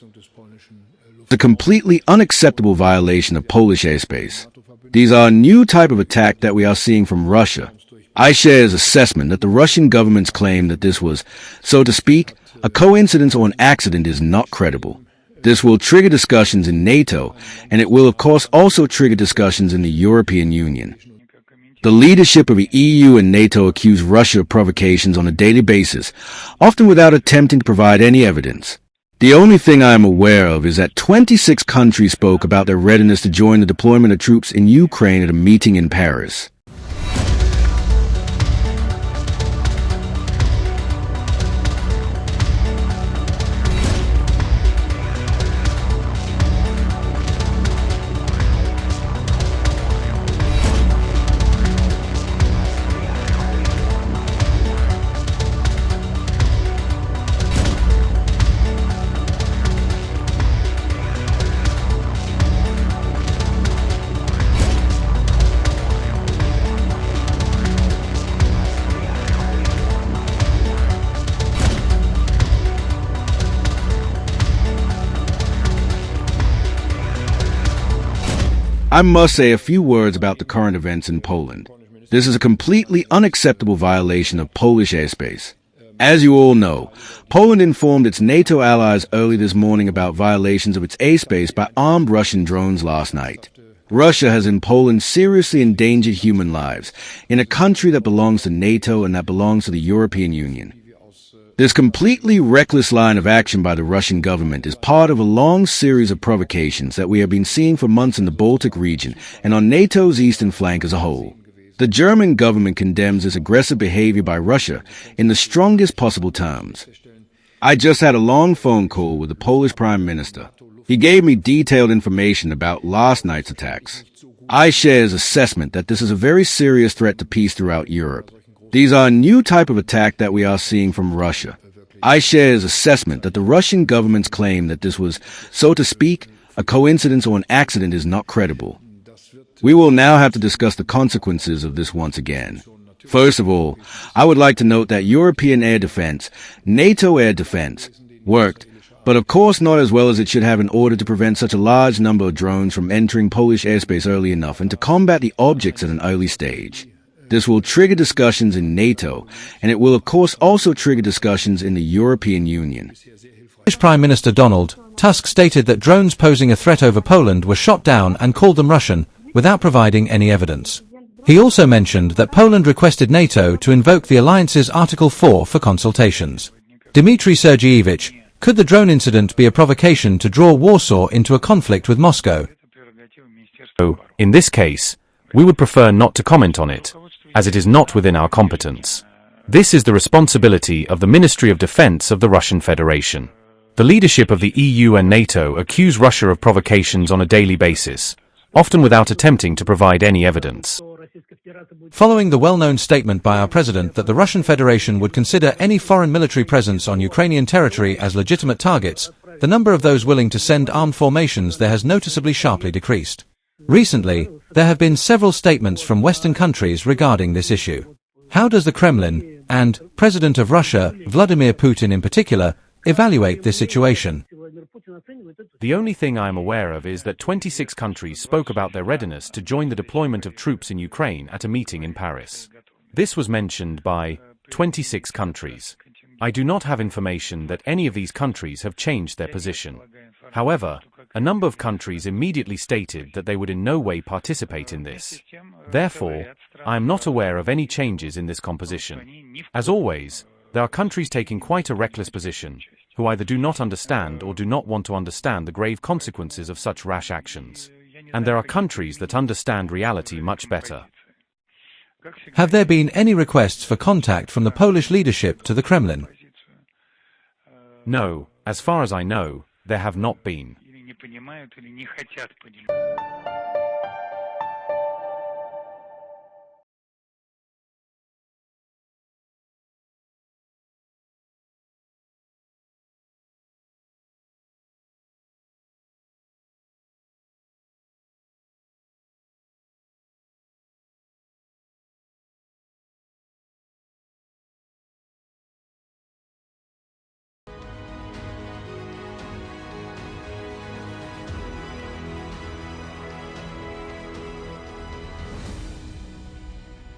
It's a completely unacceptable violation of Polish airspace. These are a new type of attack that we are seeing from Russia. I share his assessment that the Russian government's claim that this was, so to speak, a coincidence or an accident is not credible. This will trigger discussions in NATO, and it will of course also trigger discussions in the European Union. The leadership of the EU and NATO accuse Russia of provocations on a daily basis, often without attempting to provide any evidence. The only thing I am aware of is that 26 countries spoke about their readiness to join the deployment of troops in Ukraine at a meeting in Paris. I must say a few words about the current events in Poland. This is a completely unacceptable violation of Polish airspace. As you all know, Poland informed its NATO allies early this morning about violations of its airspace by armed Russian drones last night. Russia has in Poland seriously endangered human lives in a country that belongs to NATO and that belongs to the European Union. This completely reckless line of action by the Russian government is part of a long series of provocations that we have been seeing for months in the Baltic region and on NATO's eastern flank as a whole. The German government condemns this aggressive behavior by Russia in the strongest possible terms. I just had a long phone call with the Polish Prime Minister. He gave me detailed information about last night's attacks. I share his assessment that this is a very serious threat to peace throughout Europe. These are a new type of attack that we are seeing from Russia. I share his assessment that the Russian government's claim that this was, so to speak, a coincidence or an accident is not credible. We will now have to discuss the consequences of this once again. First of all, I would like to note that European air defense, NATO air defense, worked, but of course not as well as it should have in order to prevent such a large number of drones from entering Polish airspace early enough and to combat the objects at an early stage. This will trigger discussions in NATO, and it will of course also trigger discussions in the European Union. British Prime Minister Donald Tusk stated that drones posing a threat over Poland were shot down and called them Russian, without providing any evidence. He also mentioned that Poland requested NATO to invoke the alliance's Article 4 for consultations. Dmitry Sergeyevich, could the drone incident be a provocation to draw Warsaw into a conflict with Moscow? In this case, we would prefer not to comment on it, as it is not within our competence. This is the responsibility of the Ministry of Defense of the Russian Federation. The leadership of the EU and NATO accuse Russia of provocations on a daily basis, often without attempting to provide any evidence. Following the well-known statement by our president that the Russian Federation would consider any foreign military presence on Ukrainian territory as legitimate targets, the number of those willing to send armed formations there has noticeably sharply decreased. Recently, there have been several statements from Western countries regarding this issue. How does the Kremlin, and President of Russia, Vladimir Putin in particular, evaluate this situation? The only thing I am aware of is that 26 countries spoke about their readiness to join the deployment of troops in Ukraine at a meeting in Paris. This was mentioned by 26 countries. I do not have information that any of these countries have changed their position. However, a number of countries immediately stated that they would in no way participate in this. Therefore, I am not aware of any changes in this composition. As always, there are countries taking quite a reckless position, who either do not understand or do not want to understand the grave consequences of such rash actions. And there are countries that understand reality much better. Have there been any requests for contact from the Polish leadership to the Kremlin? No, as far as I know, there have not been. не понимают или не хотят понимать.